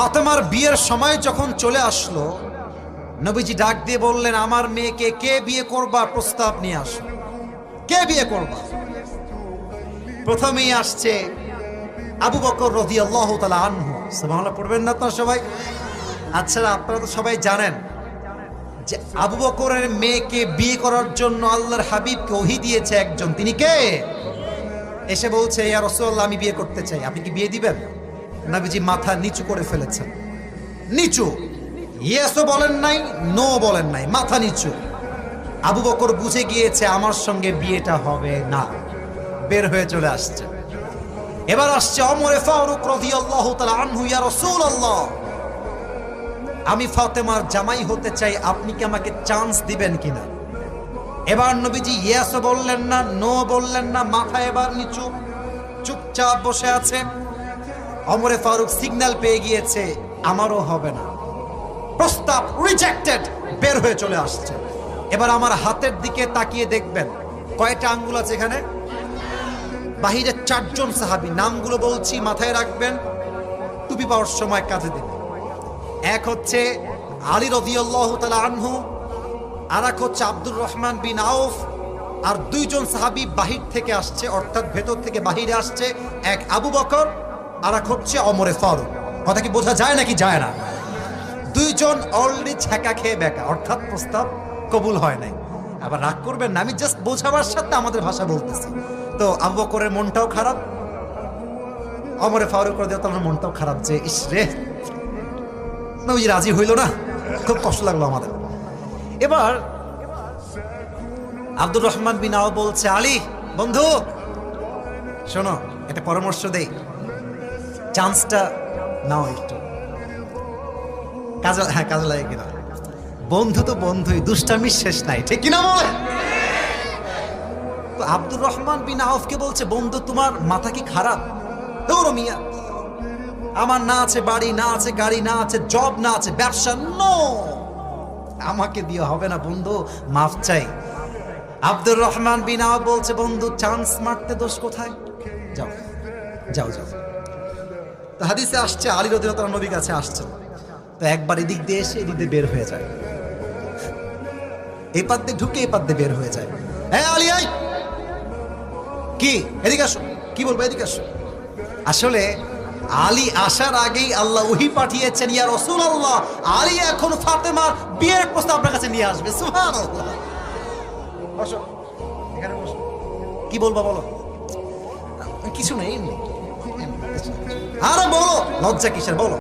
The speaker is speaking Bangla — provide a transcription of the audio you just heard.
ফাতেমার বিয়ের সময় যখন চলে আসলো, নবীজি ডাক দিয়ে বললেন, আমার মেয়েকে কে বিয়ে করবা, প্রস্তাব নিয়ে আসো, কে বিয়ে করবা। প্রথমেই আসছে আবু বকর রাদিয়াল্লাহু তাআলা আনহু। সুবহানাল্লাহ পড়বেন না আপনারা সবাই? আচ্ছা, আপনারা তো সবাই জানেন যে আবু বকরের মেয়েকে বিয়ে করার জন্য আল্লাহর হাবিবকে ওহী দিয়েছে একজন। তিনি কে? এসে বলছে, ইয়া রাসূলুল্লাহ, আমি বিয়ে করতে চাই, আপনি কি বিয়ে দিবেন? নবীজি মাথা নিচু করে ফেলেছেন, নিচু, ইয়েসও বলেন নাই, নো বলেন নাই, মাথা নিচু। আবু বকর বুঝে গিয়েছে আমার সঙ্গে বিয়েটা হবে না, বের হয়ে চলে আসছে। এবার আসছে ওমর ফারুক রাদিয়াল্লাহু তাআলা আনহু, ইয়া রাসূলুল্লাহ, আমি ফাতেমার জামাই হতে চাই, আপনি কি আমাকে চান্স দিবেন কিনা? এবার নবীজি ইয়েসও বললেন না, নো বললেন না, মাথা এবার নিচু, চুপচাপ বসে আছে। ওমর ফারুক সিগন্যাল পেয়ে গিয়েছে, আমারও হবে না, প্রস্তাব রিজেক্টেড, বের হয়ে চলে আসছে। এবার আমার হাতের দিকে তাকিয়ে দেখবেন কয়টা আঙ্গুল আছে এখানে। বাহিরে 4 জন সাহাবী, নামগুলো বলছি, মাথায় রাখবেন, টুপি পাওয়ার সময় কাঁধে দেবেন। এক হচ্ছে আলী রাদিয়াল্লাহু তাআলা আনহু, আর এক হচ্ছে আব্দুর রহমান বিন আউফ, আর 2 জন সাহাবী বাহির থেকে আসছে, অর্থাৎ ভেতর থেকে বাহিরে আসছে, এক আবু বকর আর এক হচ্ছে ওমর ফারুক। কথা কি বোঝা যায় নাকি যায় না? 2 জন অলরেডি ছ্যাঁকা খেয়ে বেকা, অর্থাৎ প্রস্তাব কবুল হয় নাই। আবার রাগ করবেন না, আমি জাস্ট বোঝাবার সাথে আমাদের ভাষা বলতেছি। তো আবু বকরের মনটাও খারাপ, ওমর ফারুক রাদিয়াল্লাহু তাআলার মনটাও খারাপ, যে ইস রে, নবী রাজি হইল না, খুব কষ্ট লাগলো আমাদের। এবার আব্দুর রহমান বিন আউফ বলছে, আলী বন্ধু শোনো, একটা পরামর্শ দেই, চান্সটা নাও একটু, কাজে লাগে কিনা। বন্ধু তো বন্ধুই, দুষ্টামির শেষ নাই, ঠিক কিনা বলে? তো আব্দুর রহমান বিন আউফকে বলছে, বন্ধু তোমার মাথা কি খারাপ? দৌড়ো মিয়া, আমার না আছে বাড়ি, না আছে গাড়ি, না আছে জব, না আছে ব্যবসা, নো, আমাকে দিয়ে হবে না বন্ধু, মাফ চাই। আব্দুর রহমান বিন আউফ বলছে, বন্ধু চান্স মারতে দোষ কোথায়, যাও যাও যাও। তো হাদিসে আসছে আলী রাদিয়াল্লাহু তাআলা নবীর কাছে আসছেন, তো একবার এদিক দিয়ে এসে এদিক দিয়ে বের হয়ে যায়, এই পাত দিয়ে ঢুকে এই পাত দিয়ে বের হয়ে যায়। হ্যাঁ আলী, আই কি, এদিকে আসো, কি বলবো, এদিকে আসো। আসলে আলী আসার আগেই আল্লাহ ওহী পাঠিয়েছেন, ইয়া রাসূলুল্লাহ, আলী এখন ফাতেমার বিয়ের প্রস্তাব আপনার কাছে নিয়ে আসবে। সুবহানাল্লাহ। বসো, এখানে বসো, কি বলবা বলো? কিছু নেই, আরে বলো, লজ্জা কিসের, বলো।